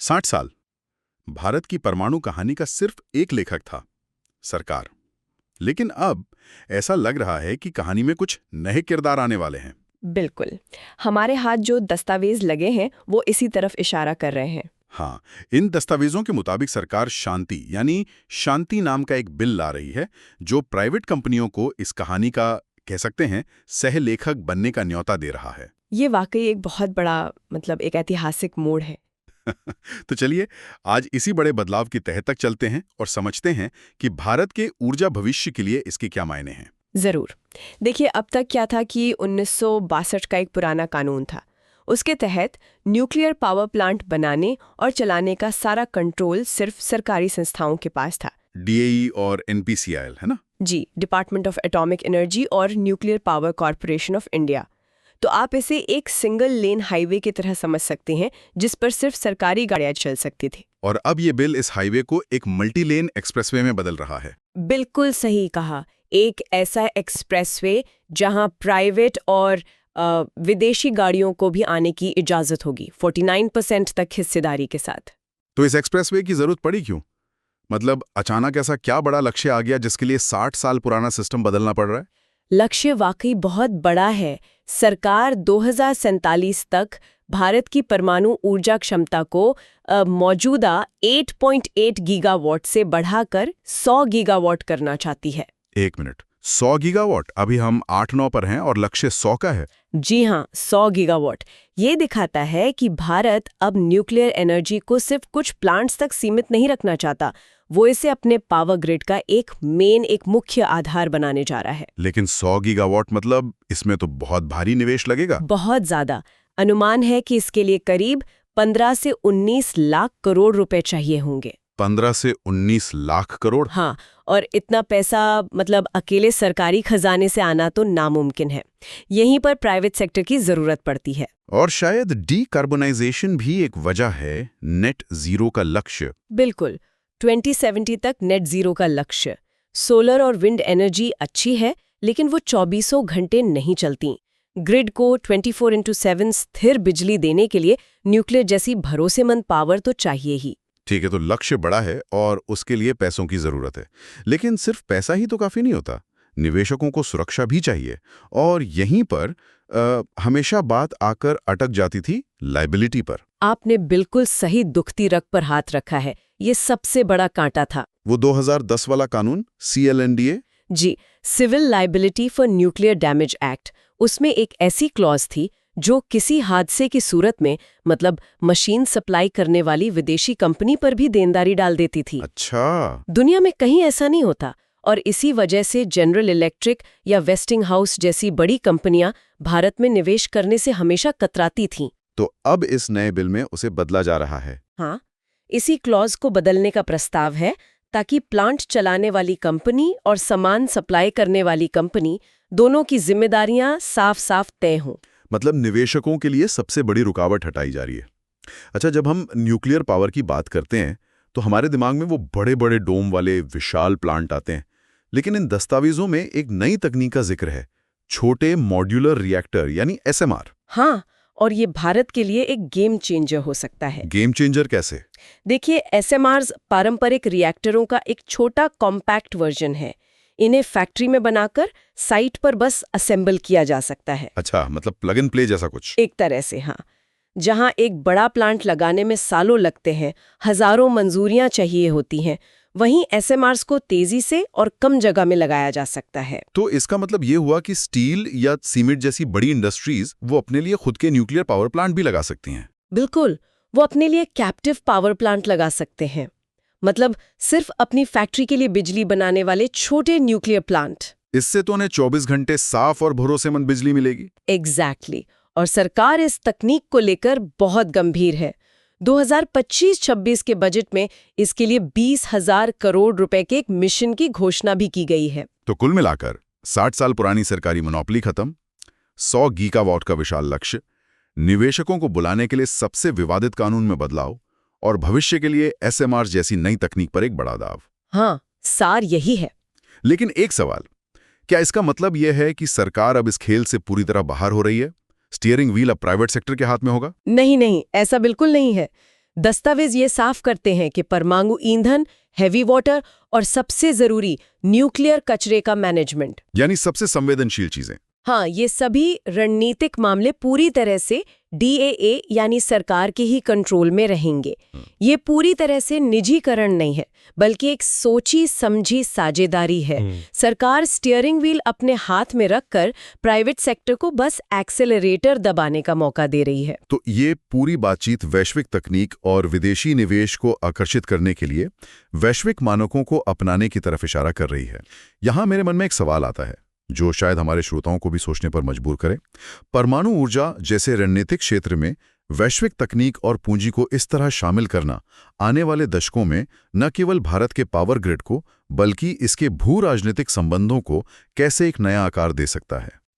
60 साल। भारत की परमाणु कहानी का सिर्फ एक लेखक था, सरकार। लेकिन अब ऐसा लग रहा है कि कहानी में कुछ नए किरदार आने वाले हैं। बिल्कुल। हमारे हाथ जो दस्तावेज लगे हैं वो इसी तरफ इशारा कर रहे हैं। हाँ, इन दस्तावेजों के मुताबिक सरकार शांति यानी शांति नाम का एक बिल ला रही है, जो प्राइवेट कंपनियों को इस कहानी का, कह सकते हैं, सहलेखक बनने का न्योता दे रहा है। ये वाकई एक बहुत बड़ा एक ऐतिहासिक मोड़ है। तो चलिए आज इसी बड़े बदलाव की तह तक चलते हैं और समझते हैं कि भारत के ऊर्जा भविष्य के लिए इसके क्या मायने हैं। जरूर। देखिए, अब तक क्या था कि 1962 का एक पुराना कानून था। उसके तहत न्यूक्लियर पावर प्लांट बनाने और चलाने का सारा कंट्रोल सिर्फ सरकारी संस्थाओं के पास था। डीएई और एनपीसीआईएल, है ना? जी, डिपार्टमेंट ऑफ एटॉमिक एनर्जी और nuclear power corporation of India. तो आप इसे एक सिंगल लेन हाईवे की तरह समझ सकते हैं, जिस पर सिर्फ सरकारी गाड़ियां चल सकती थी। और अब ये बिल इस हाईवे को एक मल्टी लेन एक्सप्रेसवे में बदल रहा है। बिल्कुल सही कहा। एक ऐसा एक्सप्रेसवे जहां प्राइवेट और विदेशी गाड़ियों को भी आने की इजाजत होगी, 49% तक हिस्सेदारी के साथ। तो इस एक्सप्रेसवे की जरूरत पड़ी क्यों? मतलब अचानक ऐसा क्या बड़ा लक्ष्य आ गया जिसके लिए 60 साल पुराना सिस्टम बदलना पड़ रहा है? लक्ष्य वाकई बहुत बड़ा है। सरकार 2047 तक भारत की परमाणु ऊर्जा क्षमता को मौजूदा 8.8 गीगावाट से बढ़ाकर 100 गीगावाट करना चाहती है। एक मिनट, 100 गीगावाट? अभी हम 8-9 पर हैं और लक्ष्य 100 का है। जी हाँ, 100 गीगावाट। ये दिखाता है कि भारत अब न्यूक्लियर एनर्जी को सिर्फ कुछ प्लांट्स तक सीमित नहीं रखना चाहता, वो इसे अपने पावर ग्रिड का एक मुख्य आधार बनाने जा रहा है। लेकिन 100 गीगावाट मतलब इसमें तो बहुत भारी निवेश लगेगा। बहुत ज्यादा। अनुमान है कि इसके लिए करीब 15 से 19 लाख करोड़ रुपए चाहिए होंगे। 15 से 19 लाख करोड़? हाँ, और इतना पैसा अकेले सरकारी खजाने से आना तो नामुमकिन है। यहीं पर प्राइवेट सेक्टर की जरूरत पड़ती है। और शायद डीकार्बोनाइजेशन भी एक वजह है, नेट जीरो का लक्ष्य। बिल्कुल, 2070 तक नेट जीरो का लक्ष्य। सोलर और विंड एनर्जी अच्छी है, लेकिन वो 24 घंटे नहीं चलती। ग्रिड को 24/7 स्थिर बिजली देने के लिए न्यूक्लियर जैसी भरोसेमंद पावर तो चाहिए ही। ठीक है, तो लक्ष्य बड़ा है और उसके लिए पैसों की जरूरत है। लेकिन सिर्फ पैसा ही तो काफी नहीं होता, निवेशकों को सुरक्षा भी चाहिए। और यहीं पर हमेशा बात आकर अटक जाती थी लायबिलिटी पर। आपने बिल्कुल सही दुखती रग पर हाथ रखा है। ये सबसे बड़ा कांटा था। वो 2010 वाला कानून, CLNDA? जी, civil liability for nuclear damage act. उसमें एक ऐसी क्लॉज थी जो किसी हादसे की सूरत में मशीन सप्लाई करने वाली विदेशी कंपनी पर भी देनदारी डाल देती थी। अच्छा। दुनिया में कहीं ऐसा नहीं होता, और इसी वजह से जनरल इलेक्ट्रिक या वेस्टिंग हाउस जैसी बड़ी कंपनियां भारत में निवेश करने से हमेशा कतराती थीं। तो अब इस नए बिल में उसे बदला जा रहा है। हाँ, इसी क्लॉज को बदलने का प्रस्ताव है, ताकि प्लांट चलाने वाली कंपनी और सामान सप्लाई करने वाली कंपनी दोनों की जिम्मेदारियां साफ साफ तय हों। मतलब निवेशकों के लिए सबसे बड़ी रुकावट हटाई जा रही है। अच्छा, जब हम न्यूक्लियर पावर की बात करते हैं तो हमारे दिमाग में वो बड़े बड़े डोम वाले विशाल प्लांट आते हैं, लेकिन इन दस्तावेजों में एक नई तकनीक का जिक्र है, छोटे मॉड्यूलर रिएक्टर यानी SMR। हाँ, और ये भारत के लिए एक गेम चेंजर हो सकता है। गेम चेंजर कैसे? देखिए, SMRs पारंपरिक रिएक्टरों का एक छोटा कॉम्पैक्ट वर्जन है। इन्हें फैक्ट्री में बनाकर साइट पर बस असेंबल किया जा सकता है। अच्छा, मतलब प्लग एंड प्ले जैसा कुछ? एक तरह से, हाँ। जहां एक बड़ा प्लांट लगाने में सालों लगते हैं, हजारों मंजूरियां चाहिए होती हैं, वहीं SMRs को तेजी से और कम जगह में लगाया जा सकता है। तो इसका मतलब ये हुआ कि स्टील या सीमेंट जैसी बड़ी इंडस्ट्रीज वो अपने लिए खुद के न्यूक्लियर पावर प्लांट भी लगा सकती हैं। बिल्कुल, वो अपने लिए कैप्टिव पावर प्लांट लगा सकते हैं। सिर्फ अपनी फैक्ट्री के लिए बिजली बनाने वाले छोटे न्यूक्लियर प्लांट। इससे तो उन्हें 24 घंटे साफ और भरोसेमंद बिजली मिलेगी। एग्जैक्टली। और सरकार इस तकनीक को लेकर बहुत गंभीर है। 2025-26 के बजट में इसके लिए 20,000 करोड़ रुपए के एक मिशन की घोषणा भी की गई है। तो कुल मिलाकर 60 साल पुरानी सरकारी मोनोपोली खत्म, 100 गीगावाट का विशाल लक्ष्य, निवेशकों को बुलाने के लिए सबसे विवादित कानून में बदलाव और भविष्य के लिए SMR जैसी नई तकनीक पर एक बड़ा दाव। हाँ, सार यही है। लेकिन एक सवाल, क्या इसका मतलब यह है कि सरकार अब इस खेल से पूरी तरह बाहर हो रही है? स्टीयरिंग व्हील अब प्राइवेट सेक्टर के हाथ में होगा? नहीं, ऐसा बिल्कुल नहीं है। दस्तावेज ये साफ करते हैं कि परमाणु ईंधन, हैवी वाटर और सबसे जरूरी न्यूक्लियर कचरे का मैनेजमेंट, यानी सबसे संवेदनशील चीजें। हाँ, ये सभी रणनीतिक मामले पूरी तरह से DAA यानी सरकार के ही कंट्रोल में रहेंगे। ये पूरी तरह से निजीकरण नहीं है, बल्कि एक सोची समझी साझेदारी है। सरकार स्टीयरिंग व्हील अपने हाथ में रखकर प्राइवेट सेक्टर को बस एक्सेलरेटर दबाने का मौका दे रही है। तो ये पूरी बातचीत वैश्विक तकनीक और विदेशी निवेश को आकर्षित करने के लिए वैश्विक मानकों को अपनाने की तरफ इशारा कर रही है। यहाँ मेरे मन में एक सवाल आता है जो शायद हमारे श्रोताओं को भी सोचने पर मजबूर करे। परमाणु ऊर्जा जैसे रणनीतिक क्षेत्र में वैश्विक तकनीक और पूंजी को इस तरह शामिल करना आने वाले दशकों में न केवल भारत के पावर ग्रिड को बल्कि इसके भू राजनीतिक संबंधों को कैसे एक नया आकार दे सकता है?